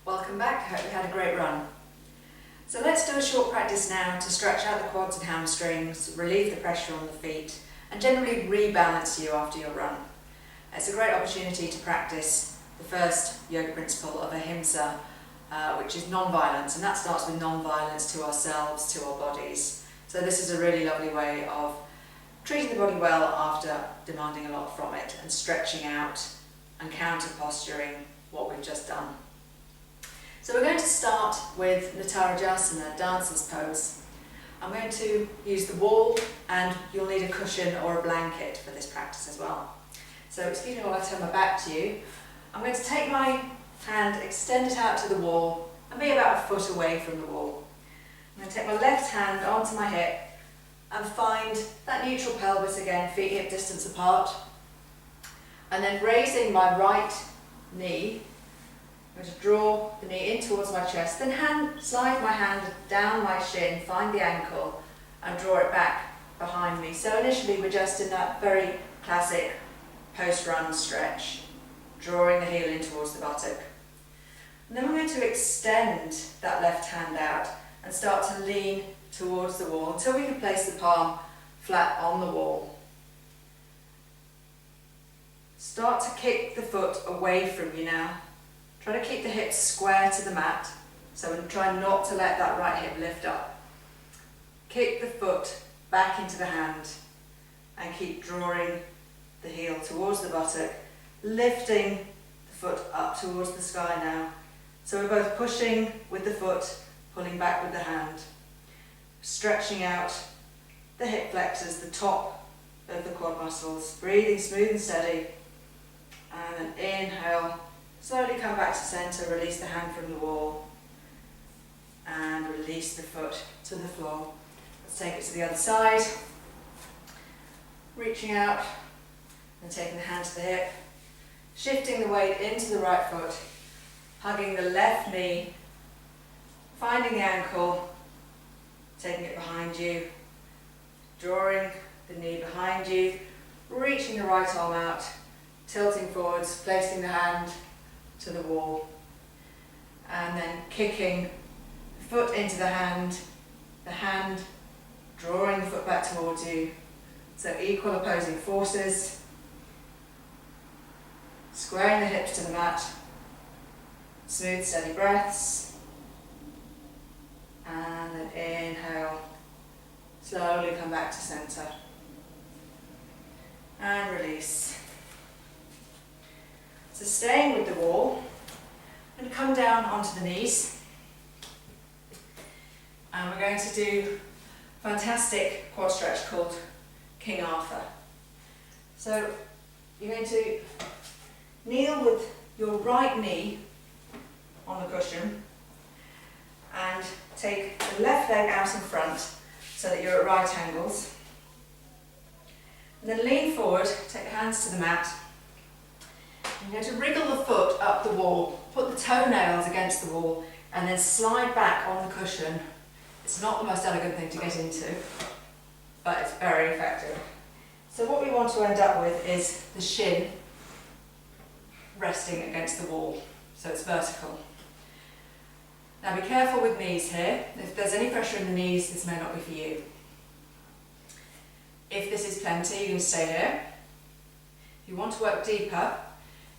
Welcome back, I hope you had a great run. So let's do a short practice now to stretch out the quads and hamstrings, relieve the pressure on the feet and generally rebalance you after your run. It's a great opportunity to practice the first yoga principle of ahimsa, which is non-violence, and that starts with non-violence to ourselves, to our bodies. So this is a really lovely way of treating the body well after demanding a lot from it and stretching out and counter posturing what we've just done. So we're going to start with Natarajasana, dancer's pose. I'm going to use the wall and you'll need a cushion or a blanket for this practice as well. So excuse me while I turn my back to you. I'm going to take my hand, extend it out to the wall and be about a foot away from the wall. I'm going to take my left hand onto my hip and find that neutral pelvis again, feet hip distance apart. And then raising my right knee, I'm going to draw the knee in towards my chest, then slide my hand down my shin, find the ankle and draw it back behind me. So initially we're just in that very classic post-run stretch, drawing the heel in towards the buttock. And then we're going to extend that left hand out and start to lean towards the wall until we can place the palm flat on the wall. Start to kick the foot away from you now. Try to keep the hips square to the mat, so we're trying not to let that right hip lift up. Kick the foot back into the hand and keep drawing the heel towards the buttock, lifting the foot up towards the sky now. So we're both pushing with the foot, pulling back with the hand, stretching out the hip flexors, the top of the quad muscles, breathing smooth and steady, and then inhale. Slowly come back to centre, release the hand from the wall and release the foot to the floor. Let's take it to the other side. Reaching out and taking the hand to the hip. Shifting the weight into the right foot. Hugging the left knee. Finding the ankle. Taking it behind you. Drawing the knee behind you. Reaching the right arm out. Tilting forwards, placing the hand to the wall, and then kicking the foot into the hand drawing the foot back towards you. So equal opposing forces, squaring the hips to the mat, smooth steady breaths, and then inhale, slowly come back to centre, and release. So staying with the wall, and come down onto the knees. And we're going to do a fantastic quad stretch called King Arthur. So you're going to kneel with your right knee on the cushion and take the left leg out in front so that you're at right angles. And then lean forward, take your hands to the mat. You're going to wriggle the foot up the wall, put the toenails against the wall and then slide back on the cushion. It's not the most elegant thing to get into, but it's very effective. So what we want to end up with is the shin resting against the wall, so it's vertical. Now be careful with knees here. If there's any pressure in the knees, this may not be for you. If this is plenty, you can stay here. If you want to work deeper,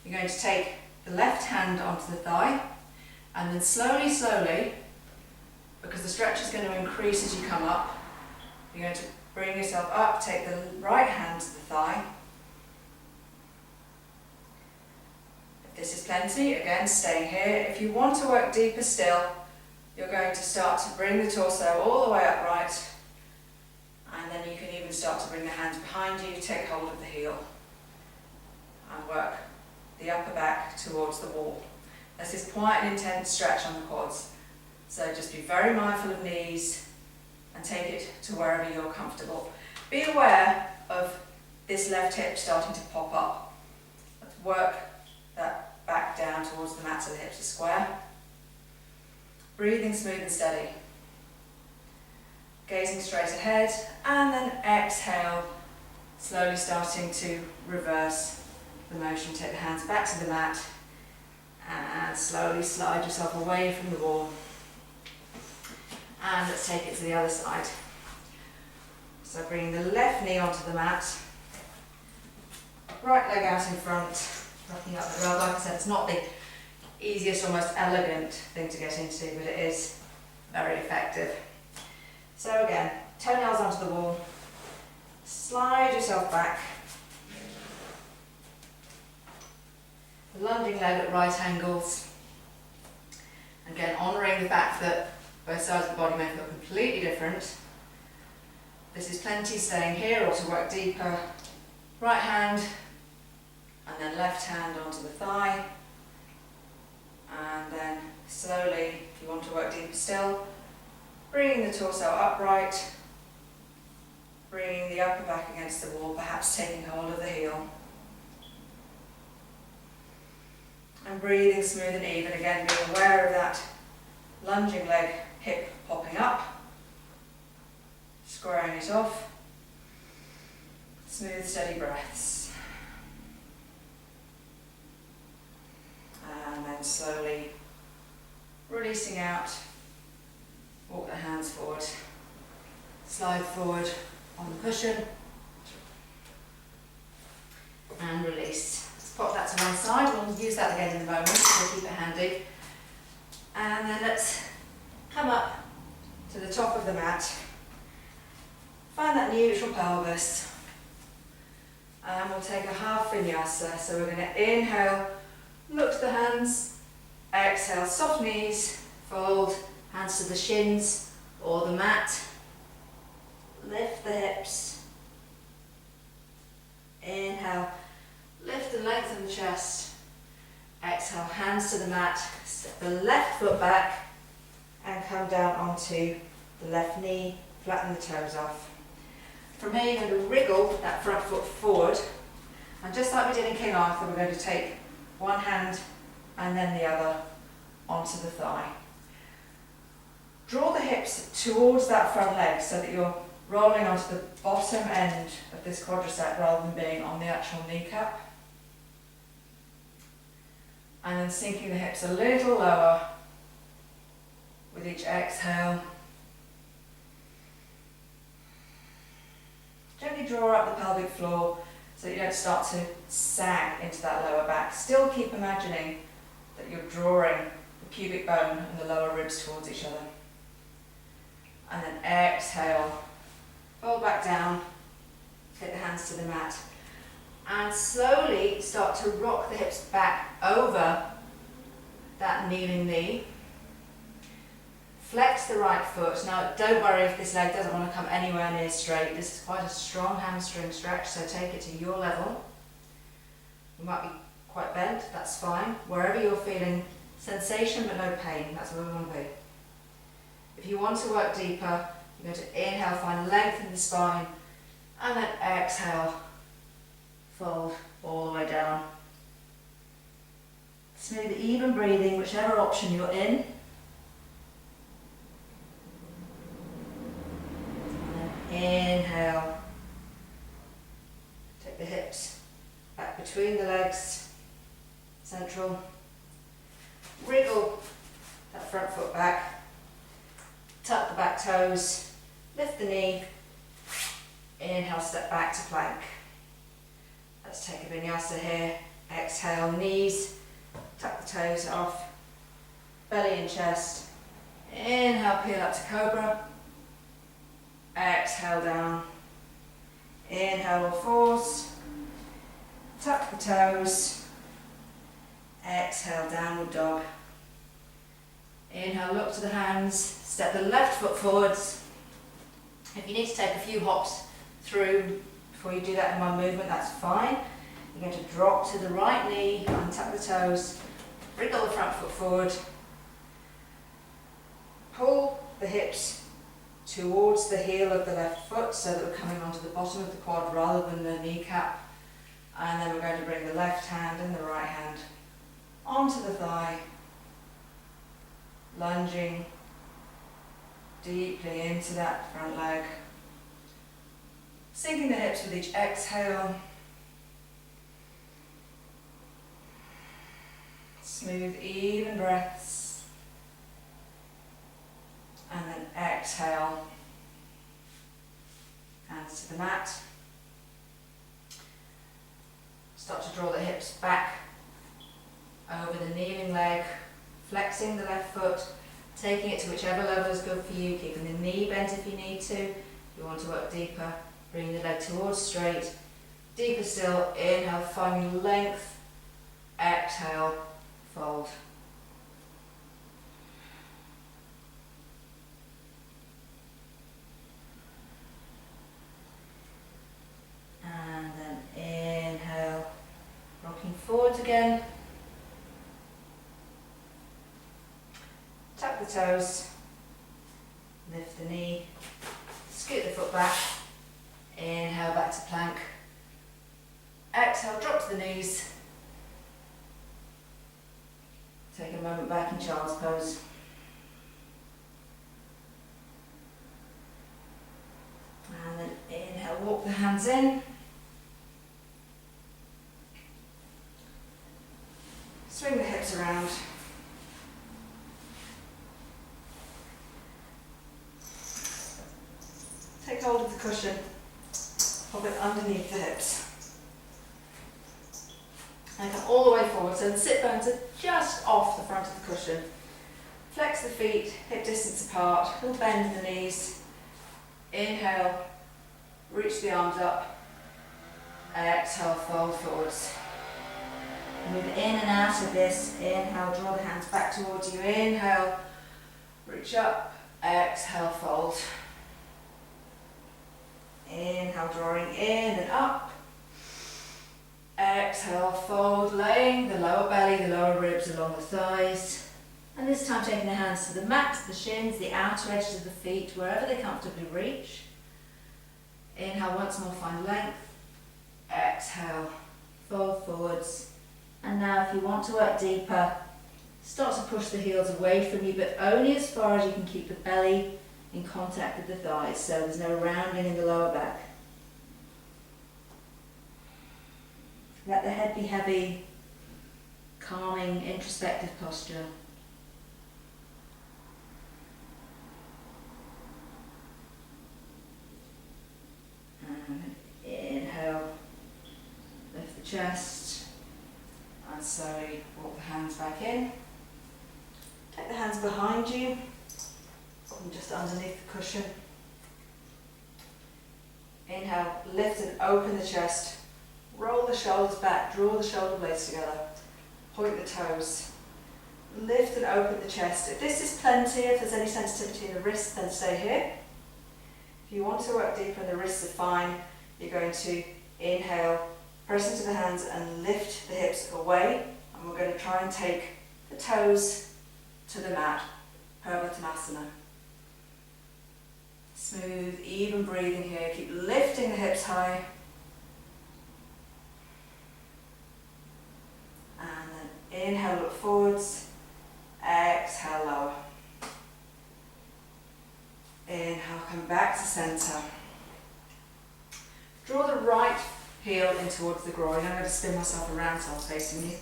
you're going to take the left hand onto the thigh and then slowly, because the stretch is going to increase as you come up, you're going to bring yourself up, take the right hand to the thigh. If this is plenty, again staying here. If you want to work deeper still, you're going to start to bring the torso all the way upright, and then you can even start to bring the hands behind you, take hold of the heel and work the upper back towards the wall. This is quite an intense stretch on the quads, so just be very mindful of knees and take it to wherever you're comfortable. Be aware of this left hip starting to pop up. Let's work that back down towards the mat so the hips are square. Breathing smooth and steady. Gazing straight ahead and then exhale, slowly starting to reverse the motion. Take the hands back to the mat And slowly slide yourself away from the wall. And let's take it to the other side. So bring the left knee onto the mat, right leg out in front, rocking up the rug. Like I said, it's not the easiest or most elegant thing to get into, but it is very effective. So again, toenails onto the wall, slide yourself back, lunging leg at right angles. Again, honouring the fact that both sides of the body may feel completely different. This is plenty staying here or to work deeper. Right hand and then left hand onto the thigh. And then slowly, if you want to work deeper still, bringing the torso upright, bringing the upper back against the wall, perhaps taking hold of the heel. And breathing smooth and even, again being aware of that lunging leg, hip popping up, squaring it off, smooth steady breaths. And then slowly releasing out, walk the hands forward, slide forward on the cushion, and release. Let's pop that to one side, we'll use that again in a moment, so keep it handy. And then let's come up to the top of the mat, find that neutral pelvis, and we'll take a half vinyasa. So we're going to inhale, look to the hands, exhale, soft knees, fold, hands to the shins or the mat, lift the hips, inhale, lift and lengthen the chest, exhale, hands to the mat, step the left foot back and come down onto the left knee, flatten the toes off. From here you're going to wriggle that front foot forward, and just like we did in King Arthur, we're going to take one hand and then the other onto the thigh. Draw the hips towards that front leg so that you're rolling onto the bottom end of this quadricep rather than being on the actual kneecap. And then sinking the hips a little lower with each exhale. Gently draw up the pelvic floor so that you don't start to sag into that lower back. Still keep imagining that you're drawing the pubic bone and the lower ribs towards each other. And then exhale, fold back down, take the hands to the mat, and slowly start to rock the hips back over that kneeling knee. Flex the right foot. Now don't worry if this leg doesn't want to come anywhere near straight. This is quite a strong hamstring stretch, so take it to your level. You might be quite bent, that's fine. Wherever you're feeling sensation but no pain, that's where we want to be. If you want to work deeper, you're going to inhale, find length in the spine, and then exhale, fold all the way down. Smooth, even breathing, whichever option you're in. Inhale, take the hips back between the legs, central, wriggle that front foot back, tuck the back toes, lift the knee, inhale, step back to plank. Let's take a vinyasa here, exhale, knees, tuck the toes off, belly and chest, inhale, peel up to cobra. Exhale down, inhale all fours, tuck the toes, exhale downward dog. Inhale, look to the hands, step the left foot forwards. If you need to take a few hops through before you do that in one movement, that's fine. You're going to drop to the right knee, untuck the toes, wriggle the front foot forward, pull the hips towards the heel of the left foot so that we're coming onto the bottom of the quad rather than the kneecap, and then we're going to bring the left hand and the right hand onto the thigh, lunging deeply into that front leg, sinking the hips with each exhale, Smooth, even breaths. And then exhale. Hands to the mat. Start to draw the hips back over the kneeling leg, flexing the left foot, taking it to whichever level is good for you, keeping the knee bent if you need to. If you want to work deeper, bring the leg towards straight. Deeper still, inhale, finding length. Exhale, fold. And then inhale, rocking forwards again. Tap the toes, lift the knee, scoot the foot back, inhale back to plank. Exhale, drop to the knees. Take a moment back in child's pose. And then inhale, walk the hands in. Swing the hips around. Take hold of the cushion, pop it underneath the hips. And come all the way forward, so the sit bones are just off the front of the cushion. Flex the feet, hip distance apart, little bend in the knees. Inhale, reach the arms up. Exhale, fold forwards. Move in and out of this. Inhale, draw the hands back towards you. Inhale, reach up. Exhale, fold. Inhale, drawing in and up. Exhale, fold, laying the lower belly, the lower ribs along the thighs. And this time taking the hands to the mat, the shins, the outer edges of the feet, wherever they comfortably reach. Inhale, once more, find length. Exhale, fold forwards. And now if you want to work deeper, start to push the heels away from you, but only as far as you can keep the belly in contact with the thighs, so there's no rounding in the lower back. Let the head be heavy, calming, introspective posture. And inhale, lift the chest, and slowly walk the hands back in. Take the hands behind you, and just underneath the cushion. Inhale, lift and open the chest. Roll the shoulders back, draw the shoulder blades together. Point the toes. Lift and open the chest. If this is plenty, if there's any sensitivity in the wrists, then stay here. If you want to work deeper and the wrists are fine, you're going to inhale, press into the hands and lift the hips away. And we're going to try and take the toes to the mat, Purvattanasana. Smooth, even breathing here. Keep lifting the hips high. And then inhale, look forwards. Exhale, lower. Inhale, come back to centre. Draw the right heel in towards the groin. I'm going to spin myself around so I'm facing you.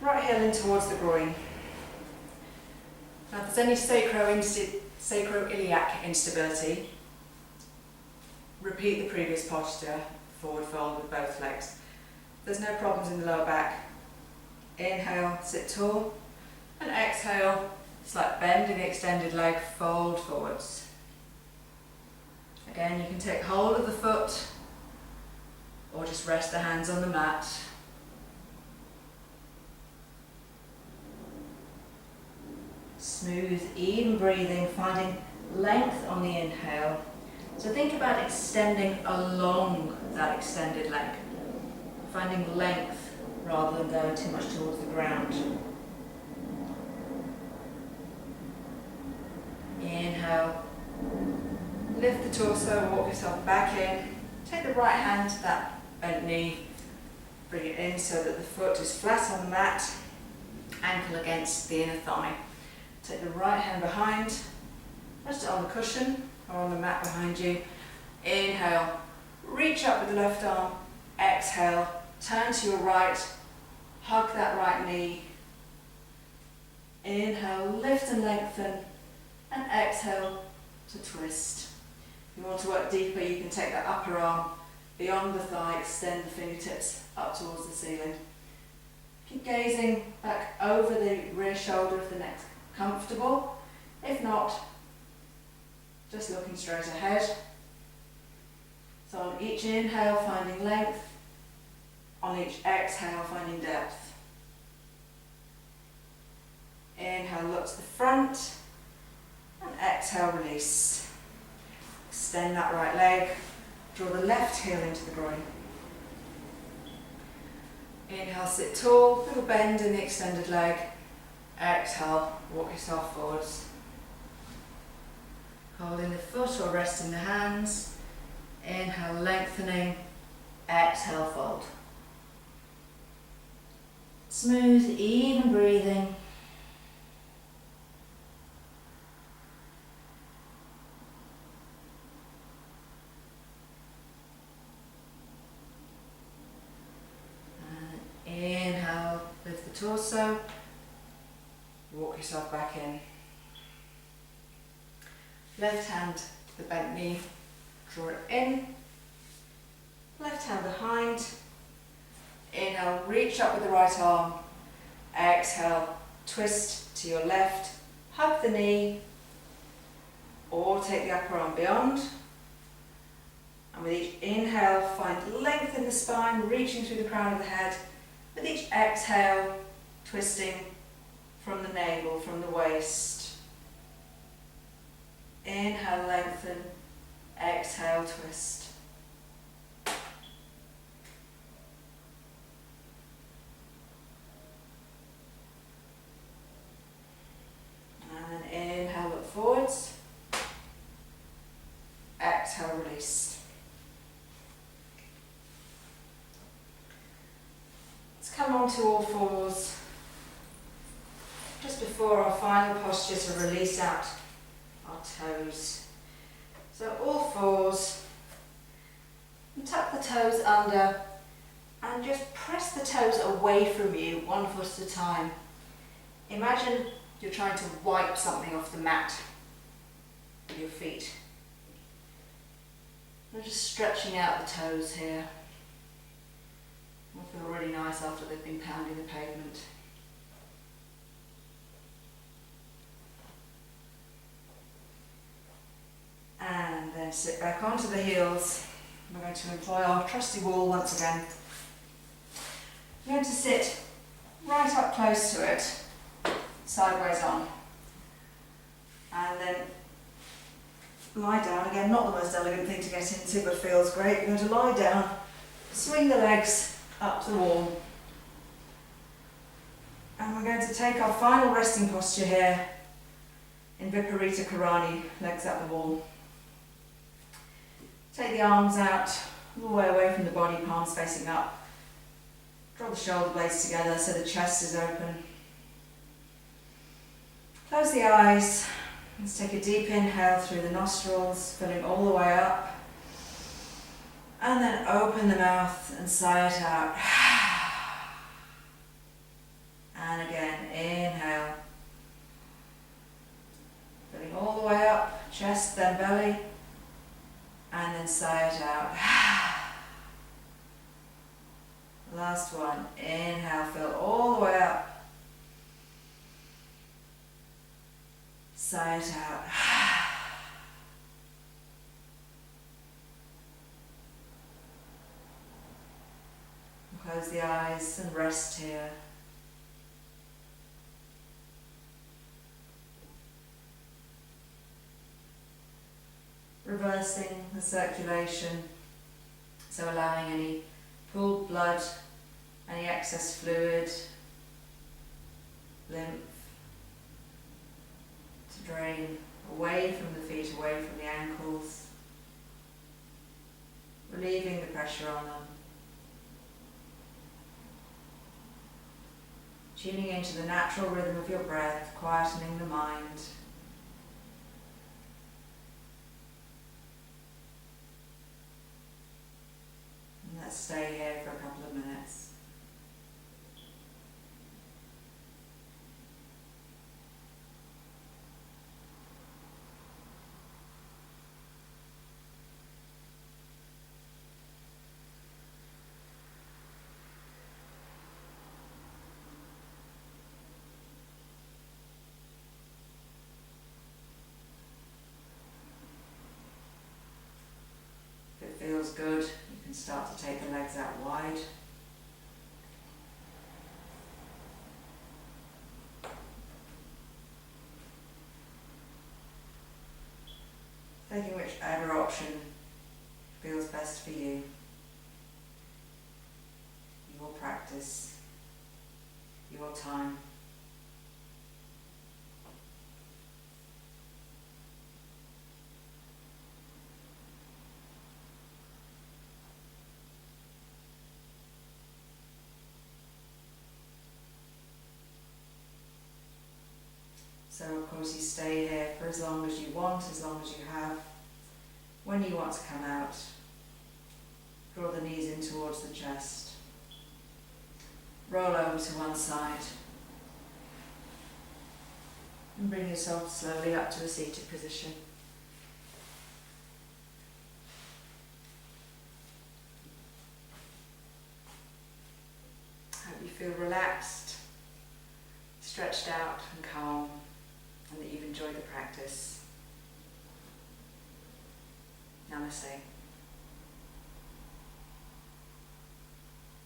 Right heel in towards the groin. Now if there's any sacroiliac instability, repeat the previous posture, forward fold with both legs. If there's no problems in the lower back, inhale, sit tall, and exhale, slight bend in the extended leg, fold forwards. Again, you can take hold of the foot or just rest the hands on the mat. Smooth, even breathing, finding length on the inhale. So think about extending along that extended leg, finding length rather than going too much towards the ground. Inhale, lift the torso, walk yourself back in. Take the right hand to that bent knee, bring it in so that the foot is flat on the mat, ankle against the inner thigh. Take the right hand behind, rest it on the cushion or on the mat behind you. Inhale, reach up with the left arm. Exhale, turn to your right, hug that right knee. Inhale, lift and lengthen, and exhale to twist. If you want to work deeper, you can take that upper arm beyond the thigh, extend the fingertips up towards the ceiling. Keep gazing back over the rear shoulder if the neck's comfortable. If not, just looking straight ahead. So on each inhale, finding length. On each exhale, finding depth. Inhale, look to the front. And exhale, release. Extend that right leg. Draw the left heel into the groin. Inhale, sit tall, little bend in the extended leg. Exhale, walk yourself forwards. Holding the foot or resting the hands. Inhale, lengthening. Exhale, fold. Smooth, even breathing. Inhale, lift the torso, walk yourself back in. Left hand to the bent knee, draw it in. Left hand behind. Inhale, reach up with the right arm. Exhale, twist to your left, hug the knee, or take the upper arm beyond. And with each inhale, find length in the spine, reaching through the crown of the head. With each exhale, twisting from the navel, from the waist. Inhale, lengthen. Exhale, twist. And then inhale, look forwards. Exhale, release. Come on to all fours, just before our final posture to release out our toes. So all fours, and tuck the toes under and just press the toes away from you, one foot at a time. Imagine you're trying to wipe something off the mat with your feet. We're just stretching out the toes here. Will feel really nice after they've been pounding the pavement. And then sit back onto the heels. We're going to employ our trusty wall once again. We're going to sit right up close to it, sideways on. And then lie down. Again, not the most elegant thing to get into, but feels great. We're going to lie down, swing the legs up to the wall. And we're going to take our final resting posture here in Viparita Karani, legs up the wall. Take the arms out, all the way away from the body, palms facing up. Draw the shoulder blades together so the chest is open. Close the eyes. Let's take a deep inhale through the nostrils, filling all the way up. And then open the mouth and sigh it out. And again, inhale. Filling all the way up, chest, then belly. And then sigh it out. Last one. Inhale, fill all the way up. Sigh it out. Close the eyes and rest here. Reversing the circulation, so allowing any pooled blood, any excess fluid, lymph to drain away from the feet, away from the ankles, relieving the pressure on them. Tuning into the natural rhythm of your breath, quietening the mind. And let's stay here for a couple of minutes. option feels best for you. Your practice, your time. So of course you stay here for as long as you want, as long as you have. When you want to come out, draw the knees in towards the chest. Roll over to one side. And bring yourself slowly up to a seated position. Hope you feel relaxed, stretched out and calm, and that you've enjoyed the practice. Namaste.